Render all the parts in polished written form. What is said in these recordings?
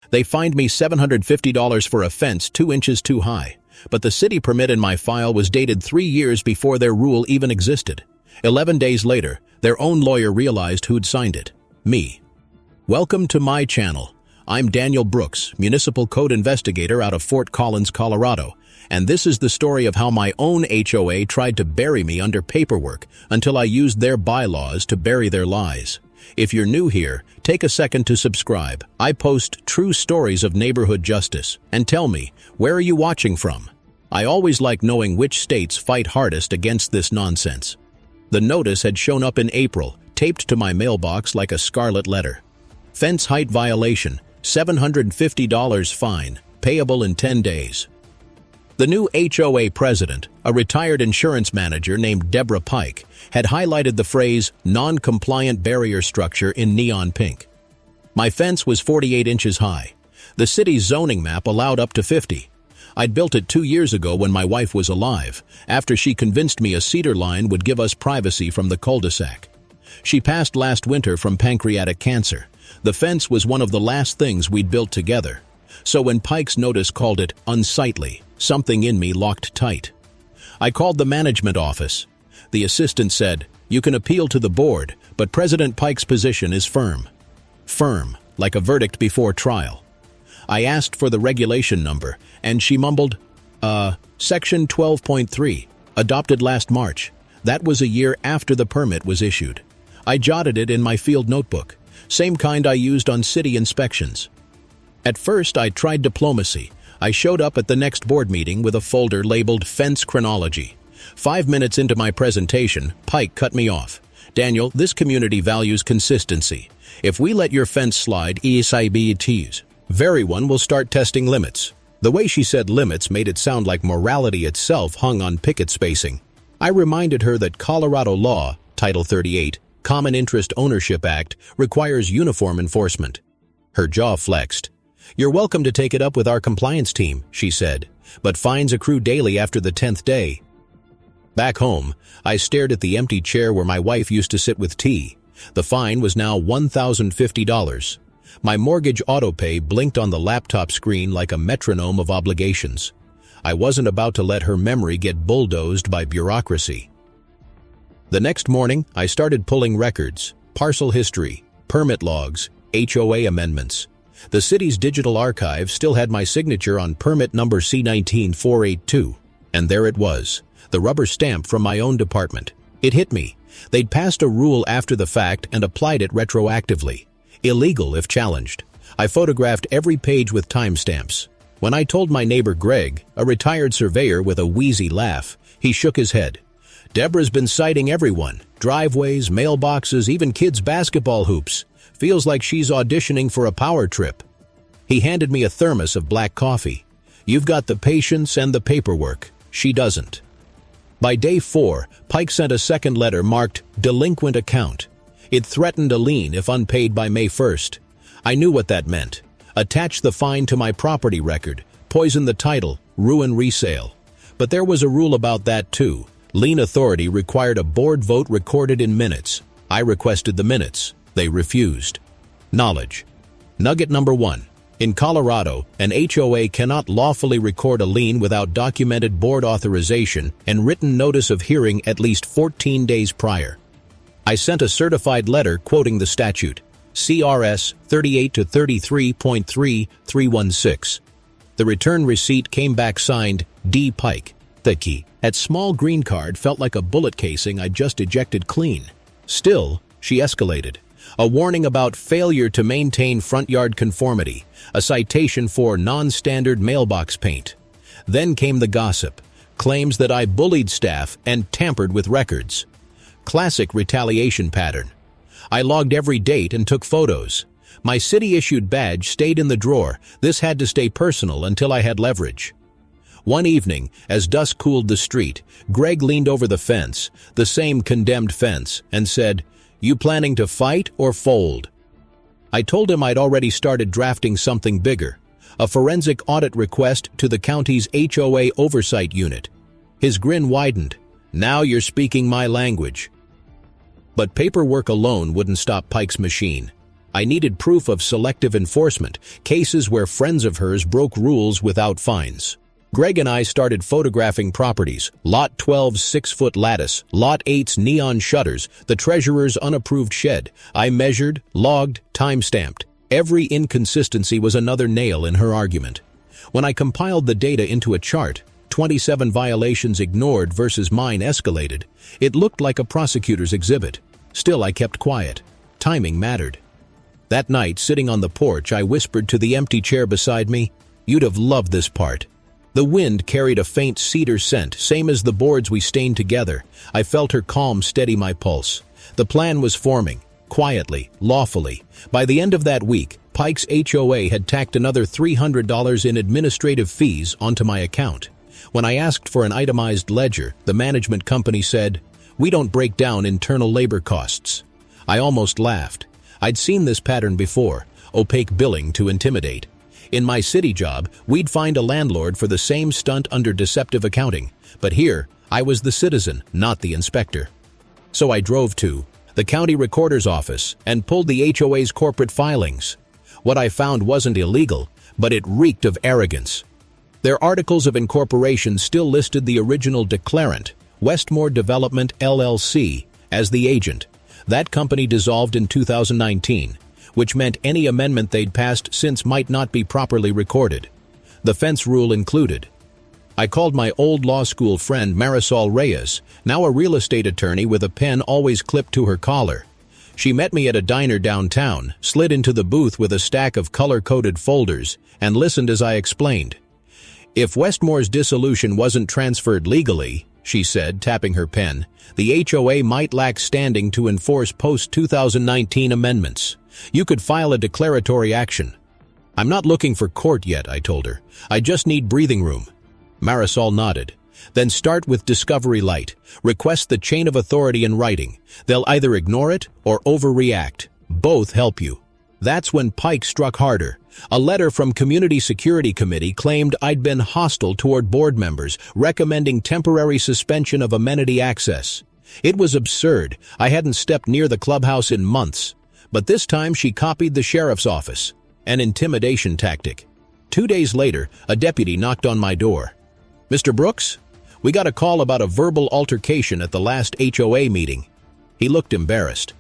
They fined me $750 for a fence 2 inches too high, but the city permit in my file was dated 3 years before their rule even existed. 11 days later, their own lawyer realized who'd signed it. Me. Welcome to my channel. I'm Daniel Brooks, Municipal Code Investigator out of Fort Collins, Colorado, and this is the story of how my own HOA tried to bury me under paperwork until I used their bylaws to bury their lies. If you're new here, take a second to subscribe. I post true stories of neighborhood justice. And tell me, where are you watching from? I always like knowing which states fight hardest against this nonsense. The notice had shown up in April, taped to my mailbox like a scarlet letter. Fence height violation, $750 fine, payable in 10 days. The new HOA president, a retired insurance manager named Deborah Pike, had highlighted the phrase non-compliant barrier structure in neon pink. My fence was 48 inches high. The city's zoning map allowed up to 50. I'd built it 2 years ago when my wife was alive, after she convinced me a cedar line would give us privacy from the cul-de-sac. She passed last winter from pancreatic cancer. The fence was one of the last things we'd built together. So when Pike's notice called it unsightly, something in me locked tight. I called the management office. The assistant said, "You can appeal to the board, but President Pike's position is firm." Firm, like a verdict before trial. I asked for the regulation number, and she mumbled, Section 12.3, adopted last March. That was a year after the permit was issued. I jotted it in my field notebook, same kind I used on city inspections. At first, I tried diplomacy. I showed up at the next board meeting with a folder labeled Fence Chronology. 5 minutes into my presentation, Pike cut me off. "Daniel, this community values consistency. If we let your fence slide, everyone will start testing limits." The way she said limits made it sound like morality itself hung on picket spacing. I reminded her that Colorado law, Title 38, Common Interest Ownership Act, requires uniform enforcement. Her jaw flexed. "You're welcome to take it up with our compliance team," she said, "but fines accrue daily after the 10th day." Back home, I stared at the empty chair where my wife used to sit with tea. The fine was now $1,050. My mortgage autopay blinked on the laptop screen like a metronome of obligations. I wasn't about to let her memory get bulldozed by bureaucracy. The next morning, I started pulling records, parcel history, permit logs, HOA amendments. The city's digital archive still had my signature on permit number C19482. And there it was, the rubber stamp from my own department. It hit me. They'd passed a rule after the fact and applied it retroactively. Illegal if challenged. I photographed every page with timestamps. When I told my neighbor Greg, a retired surveyor with a wheezy laugh, he shook his head. "Deborah's been citing everyone. Driveways, mailboxes, even kids' basketball hoops. Feels like she's auditioning for a power trip." He handed me a thermos of black coffee. "You've got the patience and the paperwork. She doesn't." By day 4, Pike sent a second letter marked delinquent account. It threatened a lien if unpaid by May 1st. I knew what that meant. Attach the fine to my property record, poison the title, ruin resale. But there was a rule about that too. Lien authority required a board vote recorded in minutes. I requested the minutes. They refused. Knowledge. Nugget number 1. In Colorado, an HOA cannot lawfully record a lien without documented board authorization and written notice of hearing at least 14 days prior. I sent a certified letter quoting the statute, CRS 38-33.3316. The return receipt came back signed D. Pike. The key. That small green card felt like a bullet casing I'd just ejected clean. Still, she escalated. A warning about failure to maintain front yard conformity, a citation for non-standard mailbox paint. Then came the gossip, claims that I bullied staff and tampered with records. Classic retaliation pattern. I logged every date and took photos. My city-issued badge stayed in the drawer. This had to stay personal until I had leverage. One evening, as dusk cooled the street, Greg leaned over the fence, the same condemned fence, and said, "You planning to fight or fold?" I told him I'd already started drafting something bigger, a forensic audit request to the county's HOA oversight unit. His grin widened. "Now you're speaking my language." But paperwork alone wouldn't stop Pike's machine. I needed proof of selective enforcement, cases where friends of hers broke rules without fines. Greg and I started photographing properties, Lot 12's 6-foot lattice, Lot 8's neon shutters, the treasurer's unapproved shed. I measured, logged, time-stamped. Every inconsistency was another nail in her argument. When I compiled the data into a chart, 27 violations ignored versus mine escalated. It looked like a prosecutor's exhibit. Still, I kept quiet. Timing mattered. That night, sitting on the porch, I whispered to the empty chair beside me, "You'd have loved this part." The wind carried a faint cedar scent, same as the boards we stained together. I felt her calm steady my pulse. The plan was forming, quietly, lawfully. By the end of that week, Pike's HOA had tacked another $300 in administrative fees onto my account. When I asked for an itemized ledger, the management company said, "We don't break down internal labor costs." I almost laughed. I'd seen this pattern before, opaque billing to intimidate. In my city job, we'd find a landlord for the same stunt under deceptive accounting. But here, I was the citizen, not the inspector. So I drove to the county recorder's office and pulled the HOA's corporate filings. What I found wasn't illegal, but it reeked of arrogance. Their articles of incorporation still listed the original declarant, Westmore Development LLC, as the agent. That company dissolved in 2019, which meant any amendment they'd passed since might not be properly recorded. The fence rule included. I called my old law school friend Marisol Reyes, now a real estate attorney with a pen always clipped to her collar. She met me at a diner downtown, slid into the booth with a stack of color-coded folders, and listened as I explained. "If Westmore's dissolution wasn't transferred legally," she said, tapping her pen, "the HOA might lack standing to enforce post-2019 amendments. You could file a declaratory action." "I'm not looking for court yet," I told her. "I just need breathing room." Marisol nodded. "Then start with Discovery Light. Request the chain of authority in writing. They'll either ignore it or overreact. Both help you." That's when Pike struck harder. A letter from Community Security Committee claimed I'd been hostile toward board members, recommending temporary suspension of amenity access. It was absurd. I hadn't stepped near the clubhouse in months. But this time she copied the sheriff's office. An intimidation tactic. 2 days later, a deputy knocked on my door. "Mr. Brooks? We got a call about a verbal altercation at the last HOA meeting." He looked embarrassed.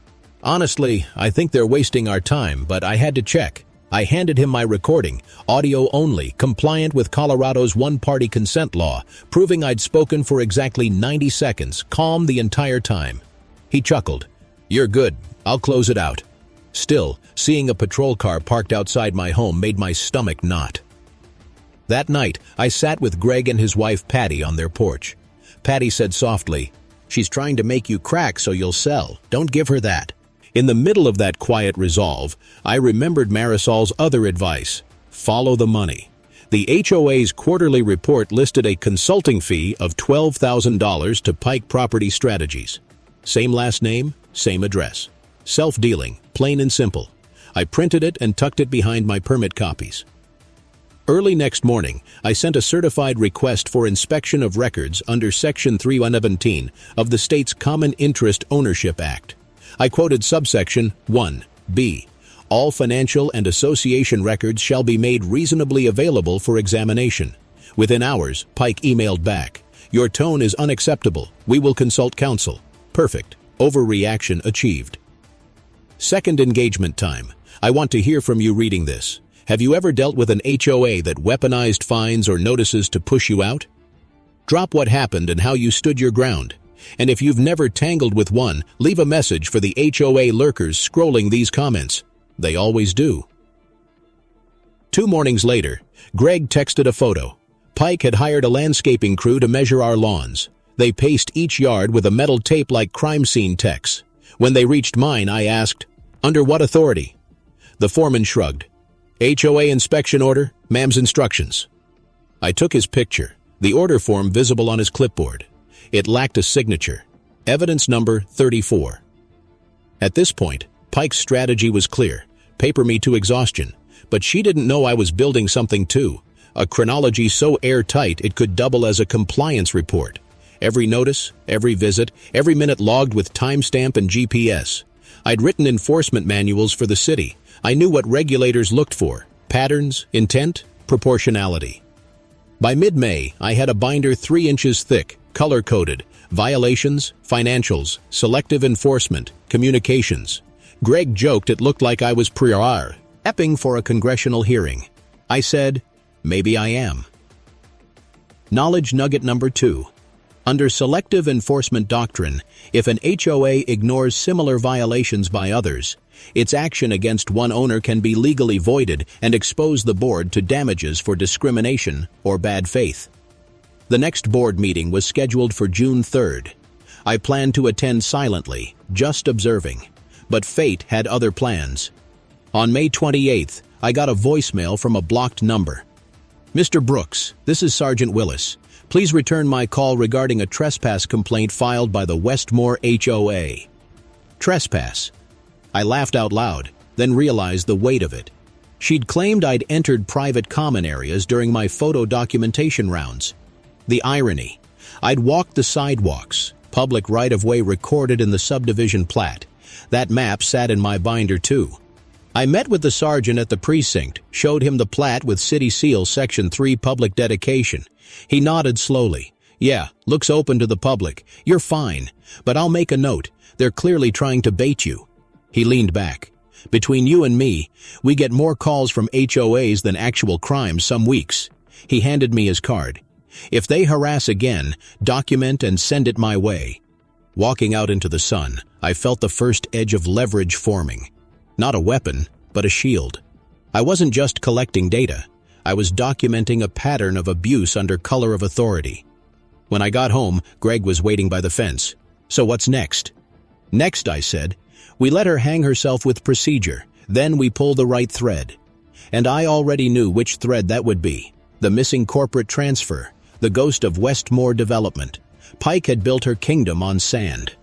"Honestly, I think they're wasting our time, but I had to check." I handed him my recording, audio only, compliant with Colorado's one-party consent law, proving I'd spoken for exactly 90 seconds, calm the entire time. He chuckled. "You're good. I'll close it out." Still, seeing a patrol car parked outside my home made my stomach knot. That night, I sat with Greg and his wife Patty on their porch. Patty said softly, "She's trying to make you crack so you'll sell. Don't give her that." In the middle of that quiet resolve, I remembered Marisol's other advice: follow the money. The HOA's quarterly report listed a consulting fee of $12,000 to Pike Property Strategies. Same last name, same address. Self-dealing, plain and simple. I printed it and tucked it behind my permit copies. Early next morning, I sent a certified request for inspection of records under Section 317 of the state's Common Interest Ownership Act. I quoted subsection 1(b). All financial and association records shall be made reasonably available for examination. Within hours, Pike emailed back, "Your tone is unacceptable. We will consult counsel." Perfect. Overreaction achieved. Second engagement time. I want to hear from you reading this. Have you ever dealt with an HOA that weaponized fines or notices to push you out? Drop what happened and how you stood your ground. And if you've never tangled with one, leave a message for the HOA lurkers scrolling these comments. They always do. 2 mornings later, Greg texted a photo. Pike had hired a landscaping crew to measure our lawns. They paced each yard with a metal tape like crime scene techs. When they reached mine, I asked, "Under what authority?" The foreman shrugged. "HOA inspection order, ma'am's instructions." I took his picture, the order form visible on his clipboard. It lacked a signature. Evidence number 34. At this point, Pike's strategy was clear. Paper me to exhaustion. But she didn't know I was building something too. A chronology so airtight it could double as a compliance report. Every notice, every visit, every minute logged with timestamp and GPS. I'd written enforcement manuals for the city. I knew what regulators looked for: patterns, intent, proportionality. By mid-May, I had a binder 3 inches thick, color-coded: violations, financials, selective enforcement, communications. Greg joked it looked like I was prepping for a congressional hearing. I said, maybe I am. Knowledge nugget number 2. Under selective enforcement doctrine, if an HOA ignores similar violations by others, its action against one owner can be legally voided and expose the board to damages for discrimination or bad faith. The next board meeting was scheduled for June 3rd. I planned to attend silently, just observing, but fate had other plans. On May 28th, I got a voicemail from a blocked number. Mr. Brooks, this is Sergeant Willis. Please return my call regarding a trespass complaint filed by the Westmore HOA. Trespass. I laughed out loud, then realized the weight of it. She'd claimed I'd entered private common areas during my photo documentation rounds. The irony. I'd walked the sidewalks, public right-of-way recorded in the subdivision plat. That map sat in my binder too. I met with the sergeant at the precinct, showed him the plat with City Seal Section 3 public dedication. He nodded slowly. Yeah, looks open to the public. You're fine, but I'll make a note. They're clearly trying to bait you. He leaned back. Between you and me, we get more calls from HOAs than actual crimes some weeks. He handed me his card. If they harass again, document and send it my way. Walking out into the sun, I felt the first edge of leverage forming. Not a weapon, but a shield. I wasn't just collecting data. I was documenting a pattern of abuse under color of authority. When I got home, Greg was waiting by the fence. So what's next? Next, I said, we let her hang herself with procedure. Then we pull the right thread. And I already knew which thread that would be. The missing corporate transfer. The ghost of Westmore Development. Pike had built her kingdom on sand.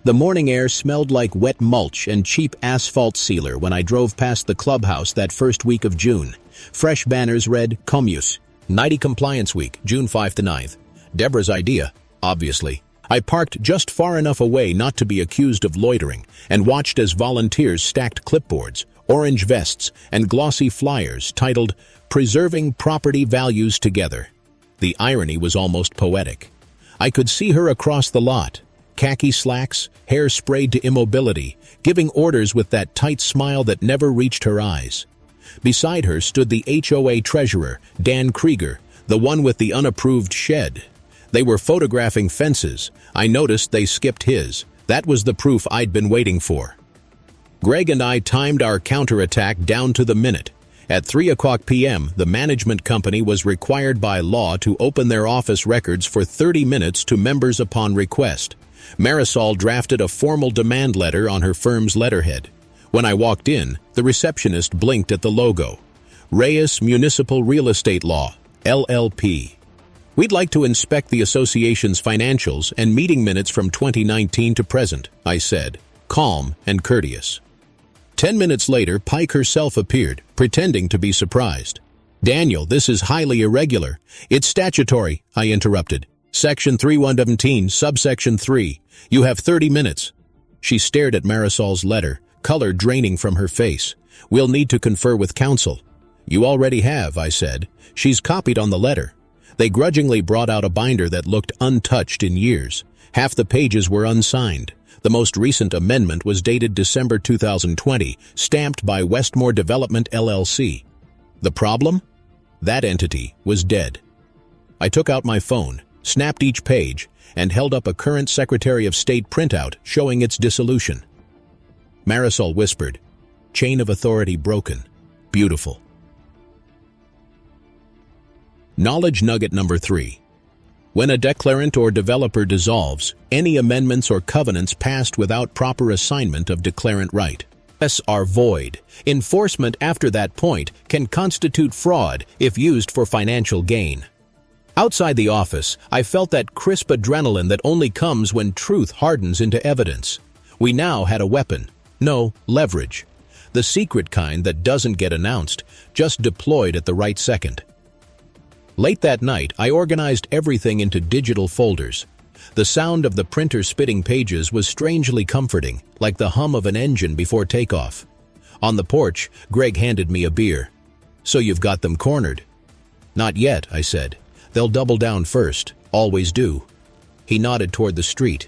The morning air smelled like wet mulch and cheap asphalt sealer when I drove past the clubhouse that first week of June. Fresh banners read, Commus, 90 Compliance Week, June 5th to 9th. Deborah's idea, obviously. I parked just far enough away not to be accused of loitering and watched as volunteers stacked clipboards, orange vests, and glossy flyers titled, Preserving Property Values Together. The irony was almost poetic. I could see her across the lot. Khaki slacks, hair sprayed to immobility, giving orders with that tight smile that never reached her eyes. Beside her stood the HOA treasurer, Dan Krieger, the one with the unapproved shed. They were photographing fences. I noticed they skipped his. That was the proof I'd been waiting for. Greg and I timed our counterattack down to the minute. At 3:00 p.m., the management company was required by law to open their office records for 30 minutes to members upon request. Marisol drafted a formal demand letter on her firm's letterhead. When I walked in, the receptionist blinked at the logo. Reyes Municipal Real Estate Law, LLP. We'd like to inspect the association's financials and meeting minutes from 2019 to present, I said, calm and courteous. 10 minutes later, Pike herself appeared, pretending to be surprised. Daniel, this is highly irregular. It's statutory, I interrupted. Section 3117, subsection 3. You have 30 minutes. She stared at Marisol's letter, color draining from her face. We'll need to confer with counsel. You already have, I said. She's copied on the letter. They grudgingly brought out a binder that looked untouched in years. Half the pages were unsigned. The most recent amendment was dated December 2020, stamped by Westmore Development LLC. The problem? That entity was dead. I took out my phone, snapped each page, and held up a current Secretary of State printout showing its dissolution. Marisol whispered, chain of authority broken. Beautiful. Knowledge nugget number 3. When a declarant or developer dissolves, any amendments or covenants passed without proper assignment of declarant right are void. Enforcement after that point can constitute fraud if used for financial gain. Outside the office, I felt that crisp adrenaline that only comes when truth hardens into evidence. We now had a weapon. No, leverage. The secret kind that doesn't get announced, just deployed at the right second. Late that night, I organized everything into digital folders. The sound of the printer spitting pages was strangely comforting, like the hum of an engine before takeoff. On the porch, Greg handed me a beer. "So you've got them cornered?" "Not yet," I said. "They'll double down first, always do." He nodded toward the street.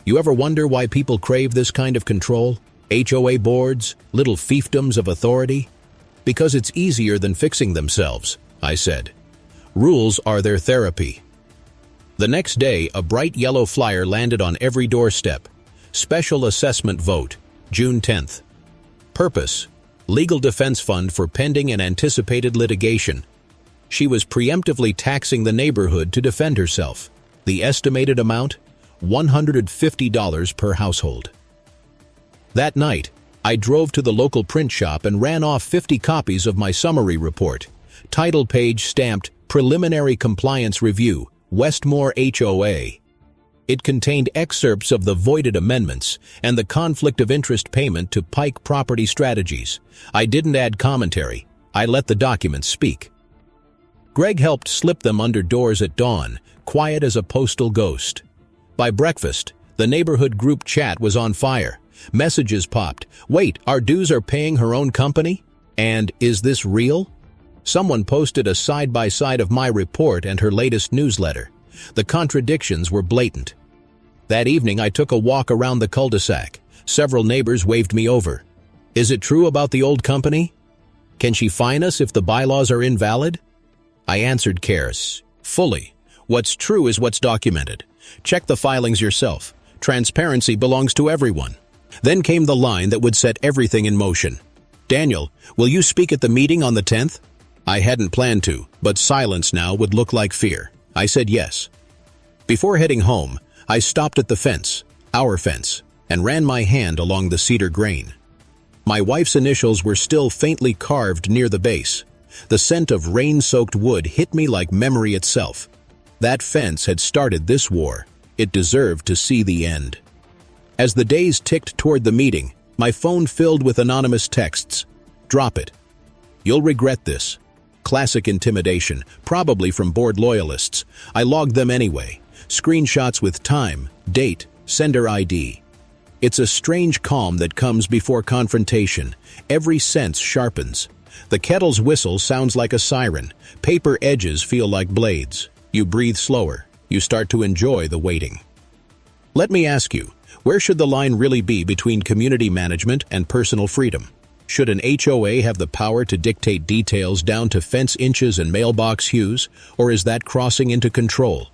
"You ever wonder why people crave this kind of control? HOA boards, little fiefdoms of authority? Because it's easier than fixing themselves," I said. "Rules are their therapy." The next day, a bright yellow flyer landed on every doorstep. Special Assessment Vote, June 10th. Purpose: Legal Defense Fund for pending and anticipated litigation. She was preemptively taxing the neighborhood to defend herself. The estimated amount? $150 per household. That night, I drove to the local print shop and ran off 50 copies of my summary report. Title page stamped Preliminary Compliance Review, Westmore HOA. It contained excerpts of the voided amendments and the conflict of interest payment to Pike Property Strategies. I didn't add commentary. I let the documents speak. Greg helped slip them under doors at dawn, quiet as a postal ghost. By breakfast, the neighborhood group chat was on fire. Messages popped. "Wait, our dues are paying her own company?" And "Is this real?" Someone posted a side-by-side of my report and her latest newsletter. The contradictions were blatant. That evening, I took a walk around the cul-de-sac. Several neighbors waved me over. "Is it true about the old company? Can she fine us if the bylaws are invalid?" I answered cares. "Fully. What's true is what's documented. Check the filings yourself. Transparency belongs to everyone." Then came the line that would set everything in motion. "Daniel, will you speak at the meeting on the 10th? I hadn't planned to, but silence now would look like fear. I said yes. Before heading home, I stopped at the fence, our fence, and ran my hand along the cedar grain. My wife's initials were still faintly carved near the base. The scent of rain-soaked wood hit me like memory itself. That fence had started this war. It deserved to see the end. As the days ticked toward the meeting, my phone filled with anonymous texts. "Drop it. You'll regret this." Classic intimidation, probably from bored loyalists. I logged them anyway. Screenshots with time, date, sender ID. It's a strange calm that comes before confrontation. Every sense sharpens. The kettle's whistle sounds like a siren. Paper edges feel like blades. You breathe slower. You start to enjoy the waiting. Let me ask you, where should the line really be between community management and personal freedom? Should an HOA have the power to dictate details down to fence inches and mailbox hues, or is that crossing into control?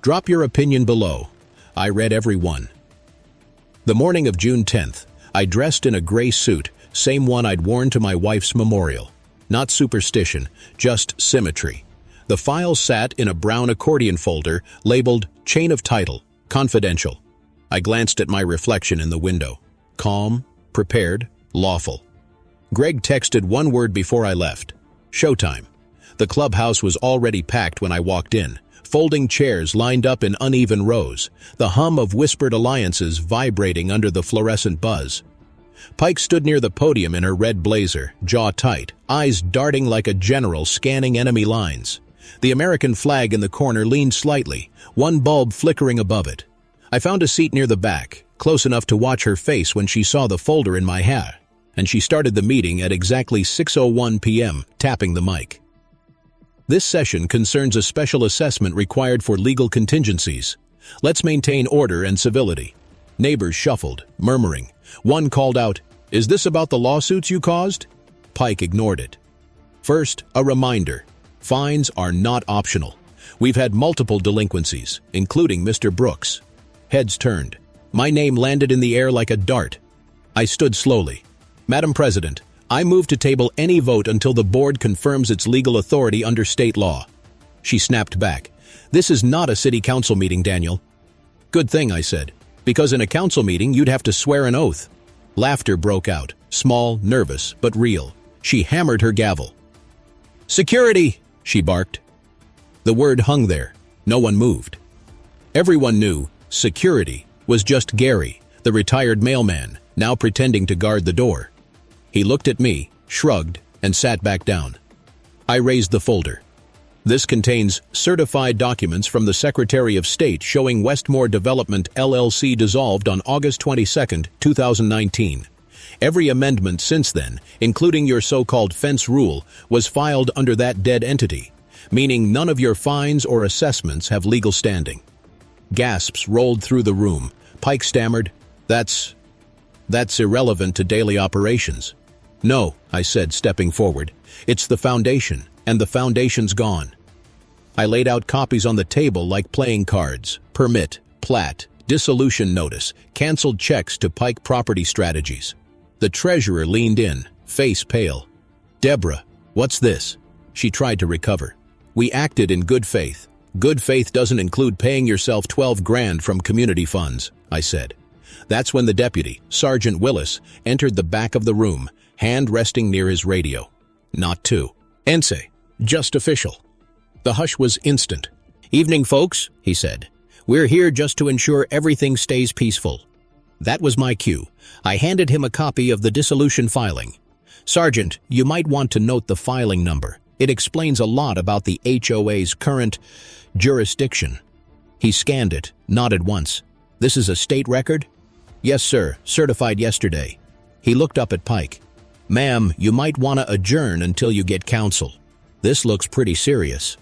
Drop your opinion below. I read every one. The morning of June 10th, I dressed in a gray suit, same one I'd worn to my wife's memorial. Not superstition, just symmetry. The file sat in a brown accordion folder labeled Chain of Title, Confidential. I glanced at my reflection in the window. Calm, prepared, lawful. Greg texted one word before I left. Showtime. The clubhouse was already packed when I walked in. Folding chairs lined up in uneven rows, the hum of whispered alliances vibrating under the fluorescent buzz. Pike stood near the podium in her red blazer, jaw tight, eyes darting like a general scanning enemy lines. The American flag in the corner leaned slightly, one bulb flickering above it. I found a seat near the back, close enough to watch her face when she saw the folder in my hat, and she started the meeting at exactly 6:01 p.m., tapping the mic. This session concerns a special assessment required for legal contingencies. Let's maintain order and civility. Neighbors shuffled, murmuring. One called out, "Is this about the lawsuits you caused?" Pike ignored it. First, a reminder. Fines are not optional. We've had multiple delinquencies, including Mr. Brooks. Heads turned. My name landed in the air like a dart. I stood slowly. "Madam President, I move to table any vote until the board confirms its legal authority under state law." She snapped back. "This is not a city council meeting, Daniel." "Good thing," I said, "because in a council meeting you'd have to swear an oath." Laughter broke out, small, nervous, but real. She hammered her gavel. "Security!" she barked. The word hung there. No one moved. Everyone knew security was just Gary, the retired mailman, now pretending to guard the door. He looked at me, shrugged, and sat back down. I raised the folder. This contains certified documents from the Secretary of State showing Westmore Development LLC dissolved on August 22, 2019. Every amendment since then, including your so-called fence rule, was filed under that dead entity, meaning none of your fines or assessments have legal standing. Gasps rolled through the room. Pike stammered, That's irrelevant to daily operations." "No," I said, stepping forward. "It's the foundation, and the foundation's gone." I laid out copies on the table like playing cards: permit, plat, dissolution notice, canceled checks to Pike Property Strategies. The treasurer leaned in, face pale. "Deborah, what's this?" She tried to recover. "We acted in good faith. Good faith doesn't include paying yourself $12,000 from community funds," I said. That's when the deputy, Sergeant Willis, entered the back of the room, hand resting near his radio. "Not to. Ense. Just official." The hush was instant. "Evening, folks," he said. "We're here just to ensure everything stays peaceful." That was my cue. I handed him a copy of the dissolution filing. "Sergeant, you might want to note the filing number. It explains a lot about the HOA's current jurisdiction." He scanned it, nodded once. "This is a state record?" "Yes, sir. Certified yesterday." He looked up at Pike. "Ma'am, you might want to adjourn until you get counsel. This looks pretty serious."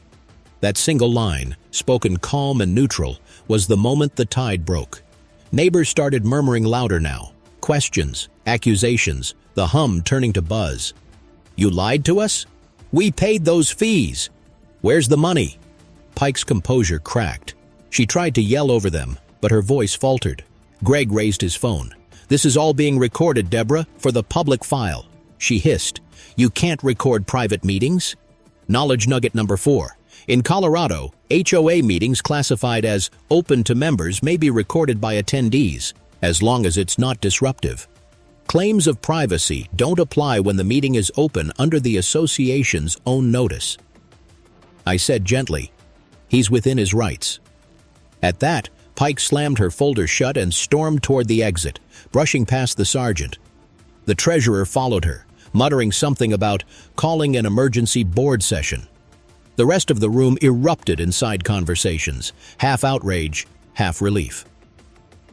That single line, spoken calm and neutral, was the moment the tide broke. Neighbors started murmuring louder now. Questions, accusations, the hum turning to buzz. "You lied to us? We paid those fees. Where's the money?" Pike's composure cracked. She tried to yell over them, but her voice faltered. Greg raised his phone. "This is all being recorded, Deborah, for the public file." She hissed. "You can't record private meetings." Knowledge nugget number 4. In Colorado, HOA meetings classified as open to members may be recorded by attendees, as long as it's not disruptive. Claims of privacy don't apply when the meeting is open under the association's own notice. I said gently, "He's within his rights." At that, Pike slammed her folder shut and stormed toward the exit, brushing past the sergeant. The treasurer followed her, muttering something about calling an emergency board session. The rest of the room erupted in side conversations, half outrage, half relief.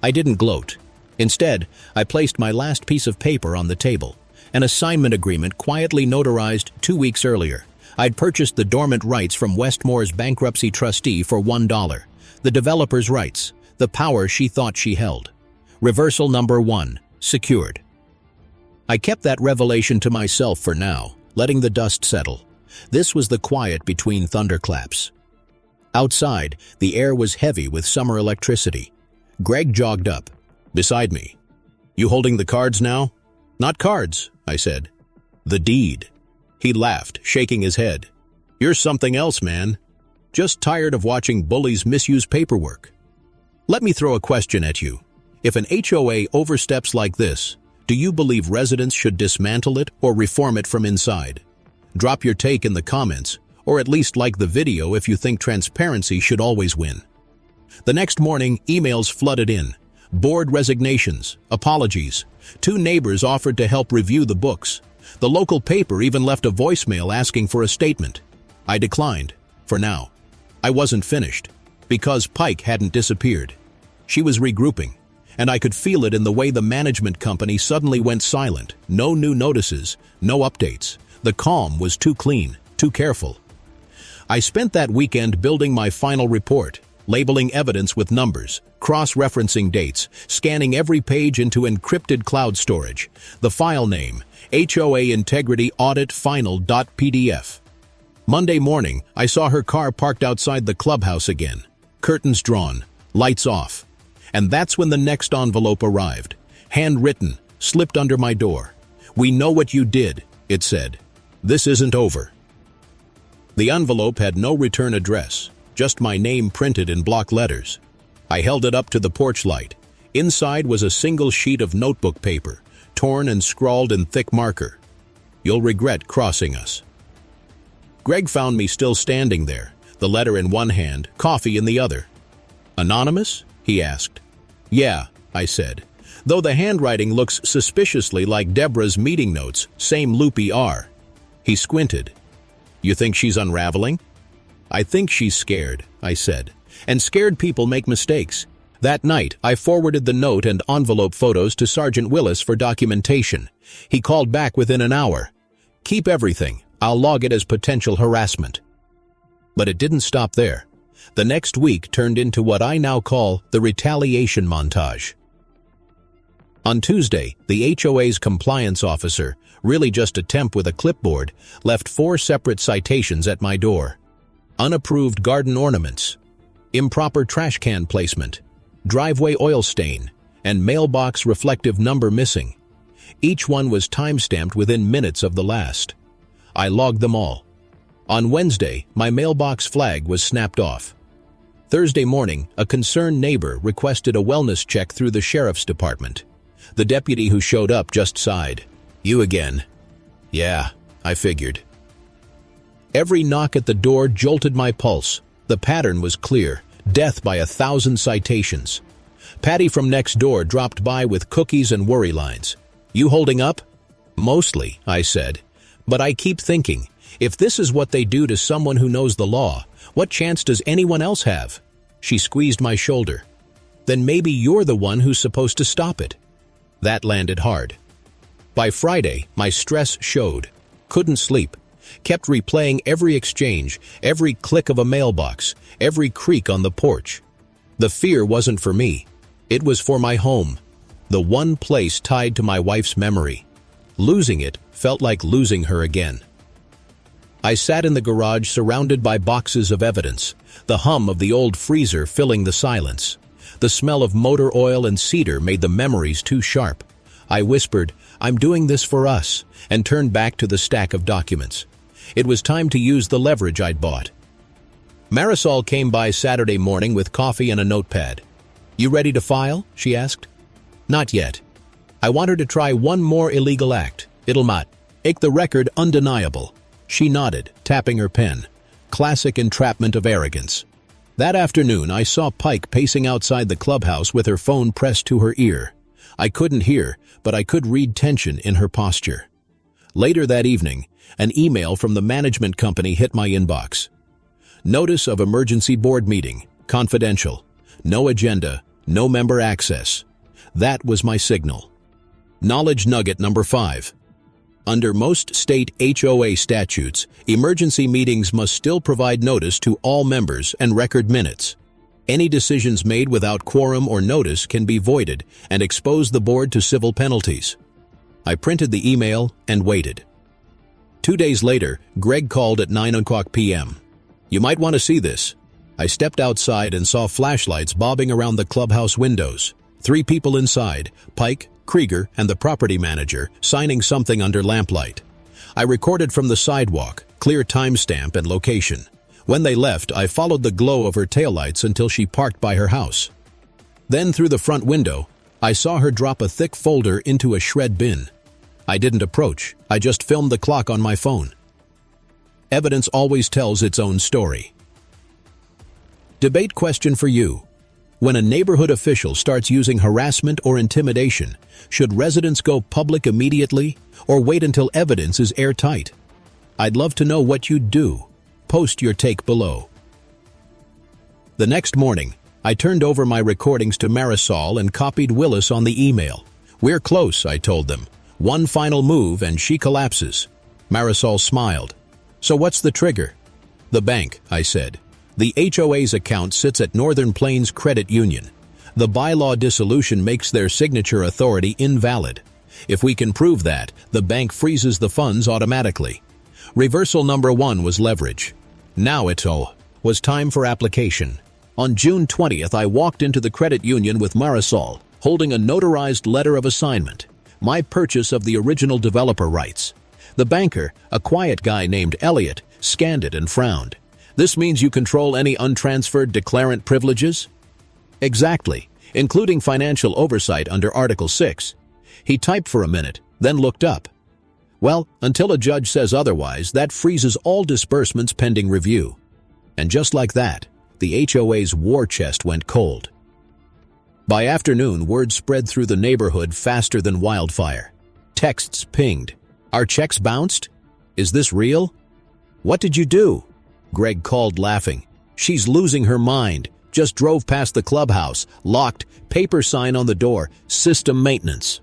I didn't gloat. Instead, I placed my last piece of paper on the table, an assignment agreement quietly notarized 2 weeks earlier. I'd purchased the dormant rights from Westmore's bankruptcy trustee for $1. The developer's rights, the power she thought she held. Reversal number 1, secured. I kept that revelation to myself for now, letting the dust settle. This was the quiet between thunderclaps. Outside, the air was heavy with summer electricity. Greg jogged up, beside me. "You holding the cards now?" "Not cards," I said. "The deed." He laughed, shaking his head. "You're something else, man. Just tired of watching bullies misuse paperwork. Let me throw a question at you. If an HOA oversteps like this, do you believe residents should dismantle it or reform it from inside? Drop your take in the comments, or at least like the video if you think transparency should always win. The next morning, emails flooded in. Board resignations, apologies. 2 neighbors offered to help review the books. The local paper even left a voicemail asking for a statement. I declined, for now. I wasn't finished, because Pike hadn't disappeared. She was regrouping, and I could feel it in the way the management company suddenly went silent. No new notices, no updates. The calm was too clean, too careful. I spent that weekend building my final report, labeling evidence with numbers, cross-referencing dates, scanning every page into encrypted cloud storage. The file name, HOA Integrity Audit Final.pdf. Monday morning, I saw her car parked outside the clubhouse again. Curtains drawn, lights off. And that's when the next envelope arrived. Handwritten, slipped under my door. "We know what you did," it said. "This isn't over." The envelope had no return address, just my name printed in block letters. I held it up to the porch light. Inside was a single sheet of notebook paper, torn and scrawled in thick marker. "You'll regret crossing us." Greg found me still standing there, the letter in one hand, coffee in the other. "Anonymous?" he asked. "Yeah," I said, though the handwriting looks suspiciously like Deborah's meeting notes, same loopy R. He squinted. "You think she's unraveling?" "I think she's scared," I said. "And scared people make mistakes." That night, I forwarded the note and envelope photos to Sergeant Willis for documentation. He called back within an hour. "Keep everything. I'll log it as potential harassment." But it didn't stop there. The next week turned into what I now call the retaliation montage. On Tuesday, the HOA's compliance officer, really just a temp with a clipboard, left 4 separate citations at my door. Unapproved garden ornaments, improper trash can placement, driveway oil stain, and mailbox reflective number missing. Each one was time-stamped within minutes of the last. I logged them all. On Wednesday, my mailbox flag was snapped off. Thursday morning, a concerned neighbor requested a wellness check through the sheriff's department. The deputy who showed up just sighed. "You again." "Yeah," I figured. Every knock at the door jolted my pulse. The pattern was clear: death by 1,000 citations. Patty from next door dropped by with cookies and worry lines. "You holding up?" "Mostly," I said. "But I keep thinking, if this is what they do to someone who knows the law, what chance does anyone else have?" She squeezed my shoulder. "Then maybe you're the one who's supposed to stop it." That landed hard. By Friday, my stress showed. Couldn't sleep. Kept replaying every exchange, every click of a mailbox, every creak on the porch. The fear wasn't for me. It was for my home, the one place tied to my wife's memory. Losing it felt like losing her again. I sat in the garage surrounded by boxes of evidence, the hum of the old freezer filling the silence. The smell of motor oil and cedar made the memories too sharp. I whispered, "I'm doing this for us," and turned back to the stack of documents. It was time to use the leverage I'd bought. Marisol came by Saturday morning with coffee and a notepad. "You ready to file?" she asked. "Not yet. I want her to try one more illegal act. It'll make the record undeniable." She nodded, tapping her pen. Classic entrapment of arrogance. That afternoon, I saw Pike pacing outside the clubhouse with her phone pressed to her ear. I couldn't hear, but I could read tension in her posture. Later that evening, an email from the management company hit my inbox. "Notice of emergency board meeting. Confidential. No agenda. No member access." That was my signal. Knowledge nugget number 5. Under most state HOA statutes, emergency meetings must still provide notice to all members and record minutes. Any decisions made without quorum or notice can be voided and expose the board to civil penalties. I printed the email and waited. 2 days later, Greg called at 9:00 p.m. "You might want to see this." I stepped outside and saw flashlights bobbing around the clubhouse windows. 3 people inside, Pike, Krieger, and the property manager, signing something under lamplight. I recorded from the sidewalk, clear timestamp and location. When they left, I followed the glow of her taillights until she parked by her house. Then through the front window, I saw her drop a thick folder into a shred bin. I didn't approach, I just filmed the clock on my phone. Evidence always tells its own story. Debate question for you. When a neighborhood official starts using harassment or intimidation, should residents go public immediately or wait until evidence is airtight? I'd love to know what you'd do. Post your take below. The next morning, I turned over my recordings to Marisol and copied Willis on the email. "We're close," I told them. "One final move and she collapses." Marisol smiled. "So what's the trigger?" "The bank," I said. "The HOA's account sits at Northern Plains Credit Union. The bylaw dissolution makes their signature authority invalid. If we can prove that, the bank freezes the funds automatically." Reversal number 1 was leverage. Now it was time for application. On June 20th, I walked into the credit union with Marisol, holding a notarized letter of assignment, my purchase of the original developer rights. The banker, a quiet guy named Elliot, scanned it and frowned. "This means you control any untransferred declarant privileges?" "Exactly, including financial oversight under Article 6. He typed for a minute, then looked up. "Well, until a judge says otherwise, that freezes all disbursements pending review." And just like that, the HOA's war chest went cold. By afternoon, word spread through the neighborhood faster than wildfire. Texts pinged. "Our checks bounced? Is this real? What did you do?" Greg called, laughing. "She's losing her mind. Just drove past the clubhouse. Locked. Paper sign on the door. System maintenance."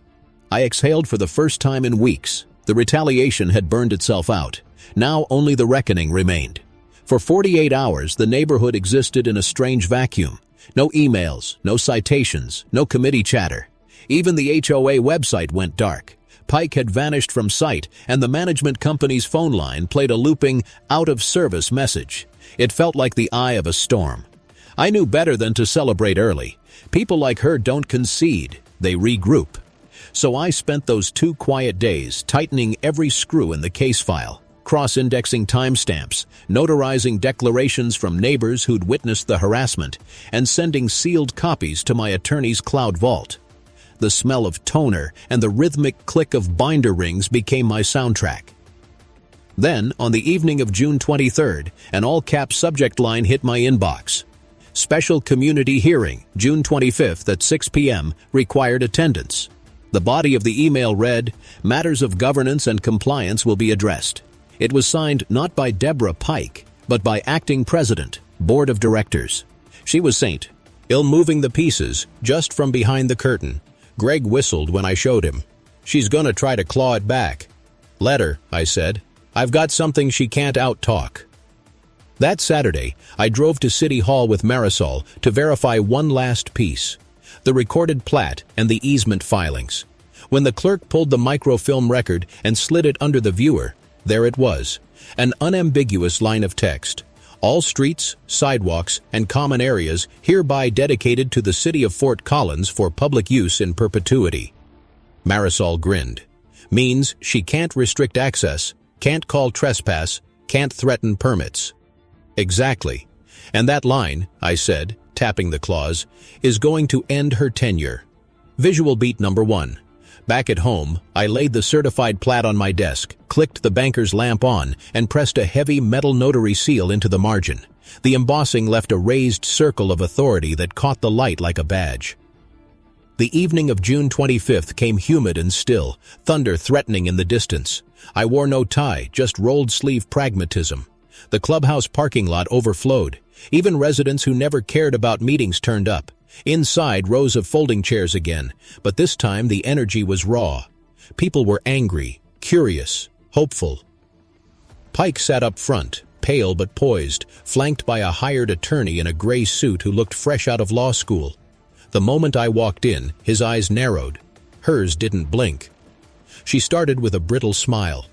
I exhaled for the first time in weeks. The retaliation had burned itself out. Now only the reckoning remained. For 48 hours, the neighborhood existed in a strange vacuum. No emails, no citations, no committee chatter. Even the HOA website went dark. Pike had vanished from sight, and the management company's phone line played a looping, out-of-service message. It felt like the eye of a storm. I knew better than to celebrate early. People like her don't concede, they regroup. So I spent those 2 quiet days tightening every screw in the case file, cross-indexing timestamps, notarizing declarations from neighbors who'd witnessed the harassment, and sending sealed copies to my attorney's cloud vault. The smell of toner and the rhythmic click of binder rings became my soundtrack. Then, on the evening of June 23rd, an all-caps subject line hit my inbox. Special community hearing, June 25th at 6 p.m., required attendance. The body of the email read, "Matters of governance and compliance will be addressed." It was signed not by Deborah Pike, but by Acting President, Board of Directors. She was Saint, moving the pieces just from behind the curtain. Greg whistled when I showed him. "She's gonna try to claw it back." "Let her," I said. "I've got something she can't out-talk." That Saturday, I drove to City Hall with Marisol to verify one last piece: the recorded plat and the easement filings. When the clerk pulled the microfilm record and slid it under the viewer, there it was, an unambiguous line of text. "All streets, sidewalks, and common areas hereby dedicated to the city of Fort Collins for public use in perpetuity." Marisol grinned. "Means she can't restrict access, can't call trespass, can't threaten permits." "Exactly. And that line," I said, tapping the clause, "is going to end her tenure." Visual beat number 1. Back at home, I laid the certified plat on my desk, clicked the banker's lamp on, and pressed a heavy metal notary seal into the margin. The embossing left a raised circle of authority that caught the light like a badge. The evening of June 25th came humid and still, thunder threatening in the distance. I wore no tie, just rolled-sleeve pragmatism. The clubhouse parking lot overflowed. Even residents who never cared about meetings turned up. Inside, rows of folding chairs again, but this time the energy was raw. People were angry, curious, hopeful. Pike sat up front, pale but poised, flanked by a hired attorney in a gray suit who looked fresh out of law school. The moment I walked in, his eyes narrowed. Hers didn't blink. She started with a brittle smile.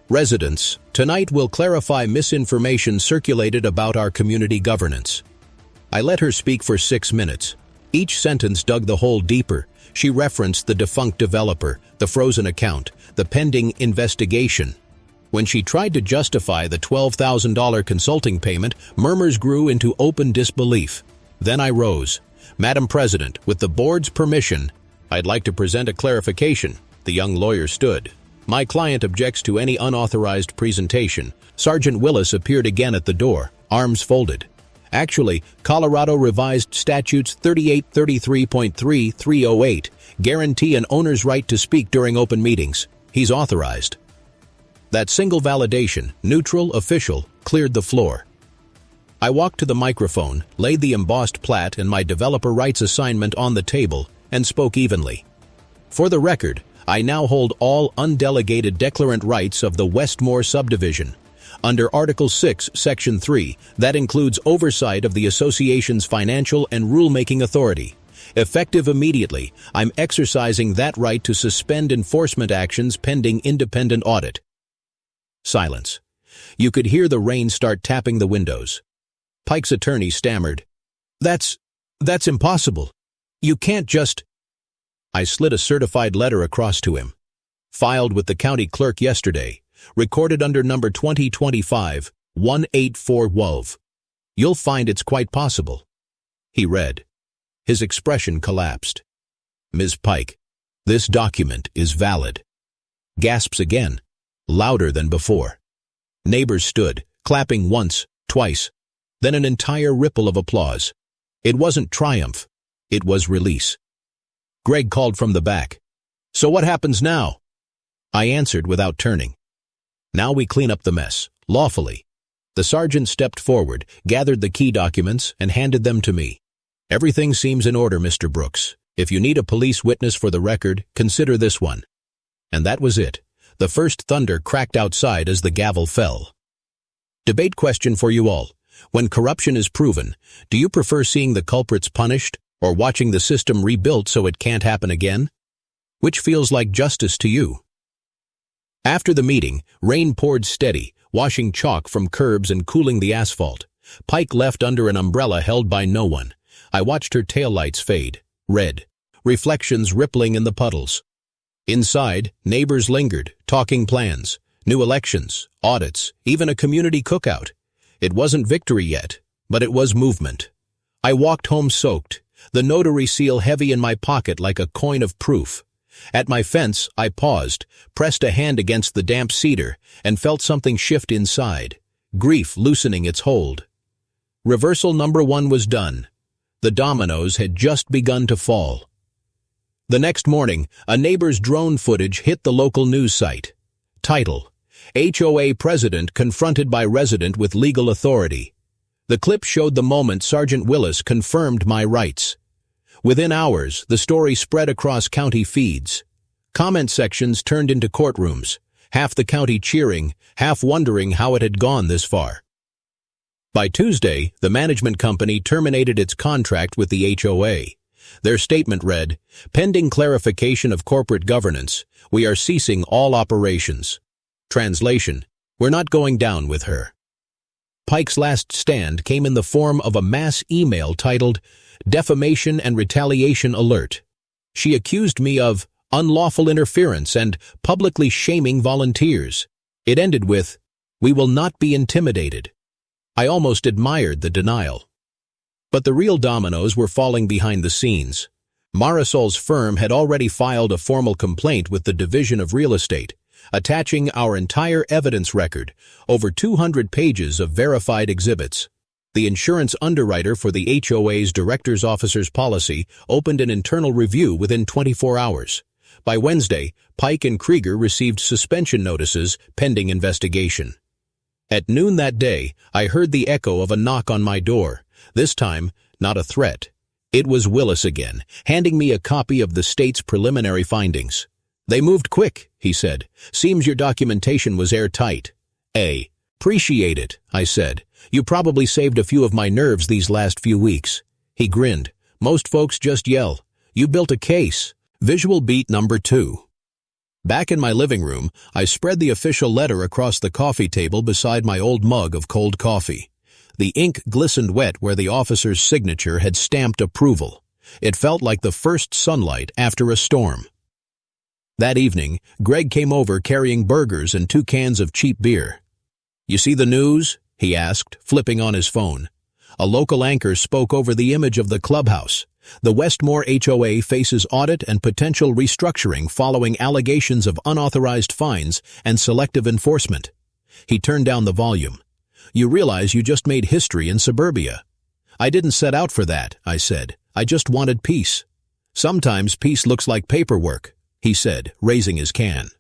"Residents, tonight we'll clarify misinformation circulated about our community governance." I let her speak for 6 minutes. Each sentence dug the hole deeper. She referenced the defunct developer, the frozen account, the pending investigation. When she tried to justify the $12,000 consulting payment, murmurs grew into open disbelief. Then I rose. "Madam President, with the board's permission, I'd like to present a clarification." The young lawyer stood. "My client objects to any unauthorized presentation." Sergeant Willis appeared again at the door, arms folded. "Actually, Colorado Revised Statutes 3833.3308 guarantee an owner's right to speak during open meetings. He's authorized." That single validation, neutral, official, cleared the floor. I walked to the microphone, laid the embossed plat and my developer rights assignment on the table, and spoke evenly. "For the record, I now hold all undelegated declarant rights of the Westmore subdivision. Under Article 6, Section 3, that includes oversight of the association's financial and rulemaking authority. Effective immediately, I'm exercising that right to suspend enforcement actions pending independent audit." Silence. You could hear the rain start tapping the windows. Pike's attorney stammered, That's impossible. You can't just—" I slid a certified letter across to him. "Filed with the county clerk yesterday. Recorded under number 2025-184 WOV. You'll find it's quite possible." He read. His expression collapsed. "Ms. Pike, this document is valid." Gasps again, louder than before. Neighbors stood, clapping once, twice, then an entire ripple of applause. It wasn't triumph, it was release. Greg called from the back. "So what happens now?" I answered without turning. "Now we clean up the mess, lawfully. The sergeant stepped forward, gathered the key documents, and handed them to me. "Everything seems in order, Mr. Brooks. If you need a police witness for the record, consider this one." And that was it. The first thunder cracked outside as the gavel fell. Debate question for you all. When corruption is proven, do you prefer seeing the culprits punished or watching the system rebuilt so it can't happen again? Which feels like justice to you? After the meeting, rain poured steady, washing chalk from curbs and cooling the asphalt. Pike left under an umbrella held by no one. I watched her taillights fade, red, reflections rippling in the puddles. Inside, neighbors lingered, talking plans, new elections, audits, even a community cookout. It wasn't victory yet, but it was movement. I walked home soaked, the notary seal heavy in my pocket like a coin of proof. At my fence, I paused, pressed a hand against the damp cedar, and felt something shift inside, grief loosening its hold. Reversal number 1 was done. The dominoes had just begun to fall. The next morning, a neighbor's drone footage hit the local news site. Title: HOA President Confronted by Resident with Legal Authority. The clip showed the moment Sergeant Willis confirmed my rights. Within hours, the story spread across county feeds. Comment sections turned into courtrooms, half the county cheering, half wondering how it had gone this far. By Tuesday, the management company terminated its contract with the HOA. Their statement read, "Pending clarification of corporate governance, we are ceasing all operations." Translation: "We're not going down with her." Pike's last stand came in the form of a mass email titled, "Defamation and Retaliation Alert." She accused me of unlawful interference and publicly shaming volunteers. It ended with, "We will not be intimidated." I almost admired the denial. But the real dominoes were falling behind the scenes. Marisol's firm had already filed a formal complaint with the Division of Real Estate, attaching our entire evidence record, over 200 pages of verified exhibits. The insurance underwriter for the HOA's Director's Officer's policy opened an internal review within 24 hours. By Wednesday, Pike and Krieger received suspension notices pending investigation. At noon that day, I heard the echo of a knock on my door. This time, not a threat. It was Willis again, handing me a copy of the state's preliminary findings. "They moved quick," he said. "Seems your documentation was airtight." "Appreciate it," I said. "You probably saved a few of my nerves these last few weeks." He grinned. "Most folks just yell. You built a case." Visual beat number 2. Back in my living room, I spread the official letter across the coffee table beside my old mug of cold coffee. The ink glistened wet where the officer's signature had stamped approval. It felt like the first sunlight after a storm. That evening, Greg came over carrying burgers and 2 cans of cheap beer. "You see the news?" he asked, flipping on his phone. A local anchor spoke over the image of the clubhouse. The Westmore HOA faces audit and potential restructuring following allegations of unauthorized fines and selective enforcement. He turned down the volume. "You realize you just made history in suburbia." "I didn't set out for that," I said. "I just wanted peace." "Sometimes peace looks like paperwork," he said, raising his can.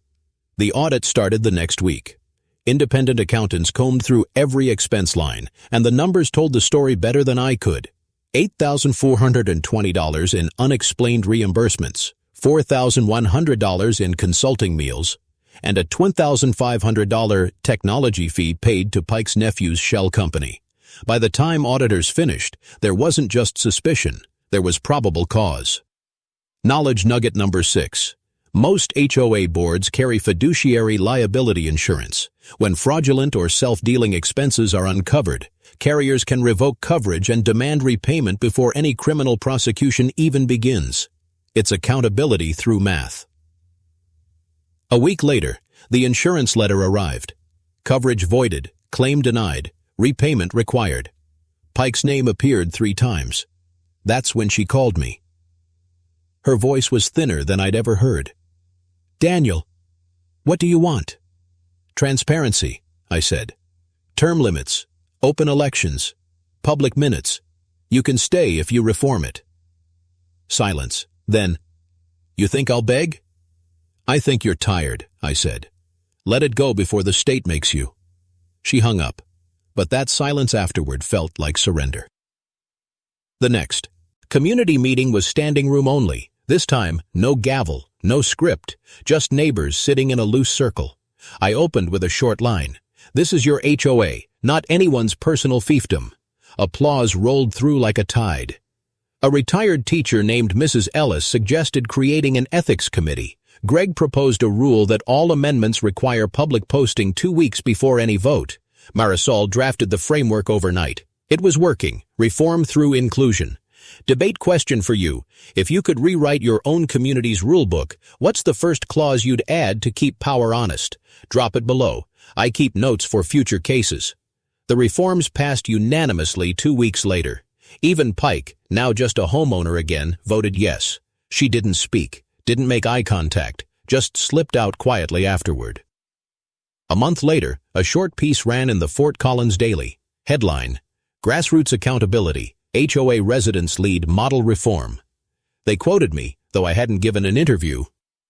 The audit started the next week. Independent accountants combed through every expense line, and the numbers told the story better than I could. $8,420 in unexplained reimbursements, $4,100 in consulting meals, and a $20,500 technology fee paid to Pike's nephew's shell company. By the time auditors finished, there wasn't just suspicion, there was probable cause. Knowledge nugget number 6. Most HOA boards carry fiduciary liability insurance. When fraudulent or self-dealing expenses are uncovered, carriers can revoke coverage and demand repayment before any criminal prosecution even begins. It's accountability through math. A week later, the insurance letter arrived. Coverage voided, claim denied, repayment required. Pike's name appeared 3 times. That's when she called me. Her voice was thinner than I'd ever heard. "Daniel, what do you want?" "Transparency," I said. "Term limits, open elections, public minutes. You can stay if you reform it." Silence. Then, "You think I'll beg?" "I think you're tired," I said. "Let it go before the state makes you." She hung up. but that silence afterward felt like surrender. The next community meeting was standing room only. This time, no gavel, no script, just neighbors sitting in a loose circle. I opened with a short line. "This is your HOA, not anyone's personal fiefdom." Applause rolled through like a tide. A retired teacher named Mrs. Ellis suggested creating an ethics committee. Greg proposed a rule that all amendments require public posting 2 weeks before any vote. Marisol drafted the framework overnight. It was working. Reform through inclusion. Debate question for you. If you could rewrite your own community's rulebook, what's the first clause you'd add to keep power honest? Drop it below. I keep notes for future cases. The reforms passed unanimously 2 weeks later. Even Pike, now just a homeowner again, voted yes. She didn't speak, didn't make eye contact, just slipped out quietly afterward. A month later, a short piece ran in the Fort Collins Daily. Headline: Grassroots Accountability, HOA Residents Lead Model Reform. They quoted me, though I hadn't given an interview.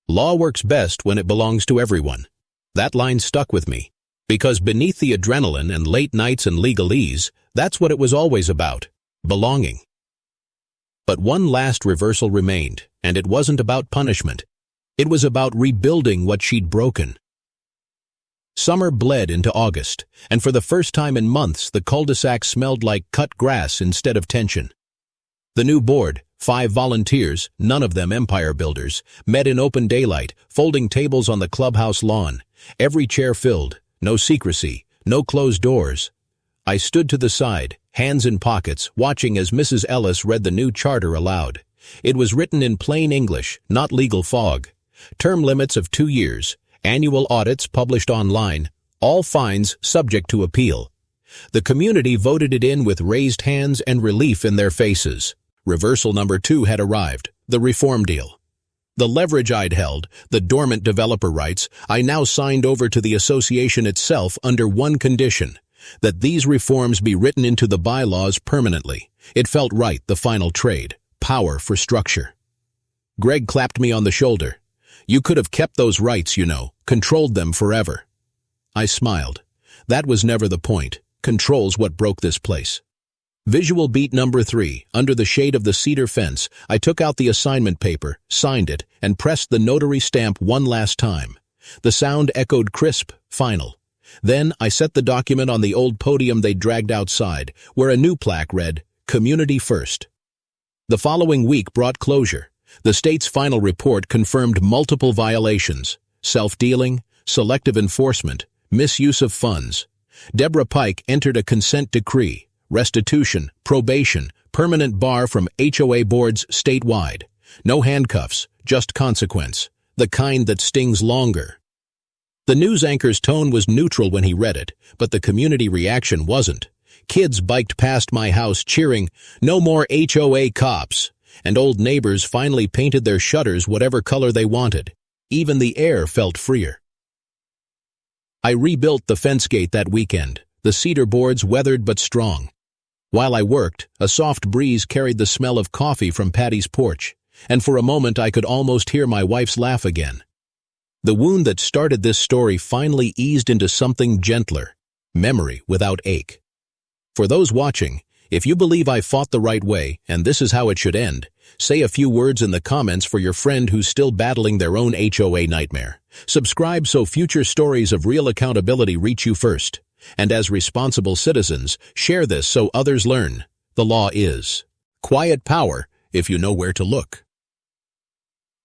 "Law works best when it belongs to everyone." That line stuck with me, because beneath the adrenaline and late nights and legalese, that's what it was always about: belonging. But one last reversal remained, and it wasn't about punishment. It was about rebuilding what she'd broken. Summer bled into August, and for the first time in months the cul-de-sac smelled like cut grass instead of tension. The new board, 5 volunteers, none of them empire builders, met in open daylight, folding tables on the clubhouse lawn. Every chair filled, no secrecy, no closed doors. I stood to the side, hands in pockets, watching as Mrs. Ellis read the new charter aloud. It was written in plain English, not legal fog. Term limits of 2 years, annual audits published online, all fines subject to appeal. The community voted it in with raised hands and relief in their faces. Reversal number 2 had arrived, the reform deal. The leverage I'd held, the dormant developer rights, I now signed over to the association itself under one condition: that these reforms be written into the bylaws permanently. It felt right, the final trade. Power for structure. Greg clapped me on the shoulder. "You could have kept those rights, you know, controlled them forever." I smiled. That was never the point. Control's what broke this place. Visual beat number 3. Under the shade of the cedar fence, I took out the assignment paper, signed it, and pressed the notary stamp one last time. The sound echoed crisp, final. Then I set the document on the old podium they'd dragged outside, where a new plaque read, "Community First." The following week brought closure. The state's final report confirmed multiple violations: self-dealing, selective enforcement, misuse of funds. Deborah Pike entered a consent decree: restitution, probation, permanent bar from HOA boards statewide. No handcuffs, just consequence, the kind that stings longer. The news anchor's tone was neutral when he read it, but the community reaction wasn't. Kids biked past my house cheering, "No more HOA cops," and old neighbors finally painted their shutters whatever color they wanted. Even the air felt freer. I rebuilt the fence gate that weekend, the cedar boards weathered but strong. While I worked, a soft breeze carried the smell of coffee from Patty's porch, and for a moment I could almost hear my wife's laugh again. The wound that started this story finally eased into something gentler, memory without ache. For those watching, if you believe I fought the right way, and this is how it should end, say a few words in the comments for your friend who's still battling their own HOA nightmare. Subscribe so future stories of real accountability reach you first. And as responsible citizens, share this so others learn. The law is quiet power if you know where to look.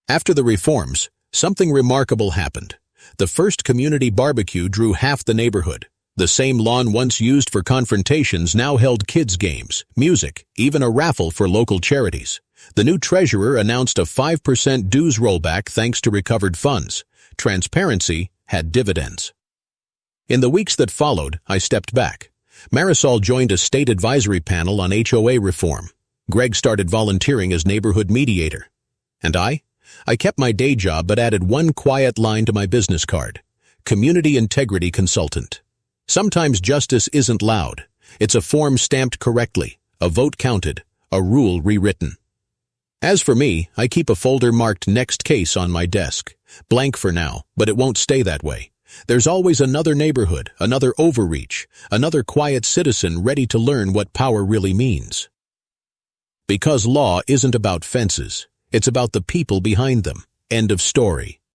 After the reforms, something remarkable happened. The first community barbecue drew half the neighborhood. The same lawn once used for confrontations now held kids' games, music, even a raffle for local charities. The new treasurer announced a 5% dues rollback thanks to recovered funds. Transparency had dividends. In the weeks that followed, I stepped back. Marisol joined a state advisory panel on HOA reform. Greg started volunteering as neighborhood mediator. And I kept my day job but added one quiet line to my business card: community integrity consultant. Sometimes justice isn't loud. It's a form stamped correctly, a vote counted, a rule rewritten. As for me, I keep a folder marked next case on my desk. Blank for now, but it won't stay that way. There's always another neighborhood, another overreach, another quiet citizen ready to learn what power really means. Because law isn't about fences, it's about the people behind them. End of story.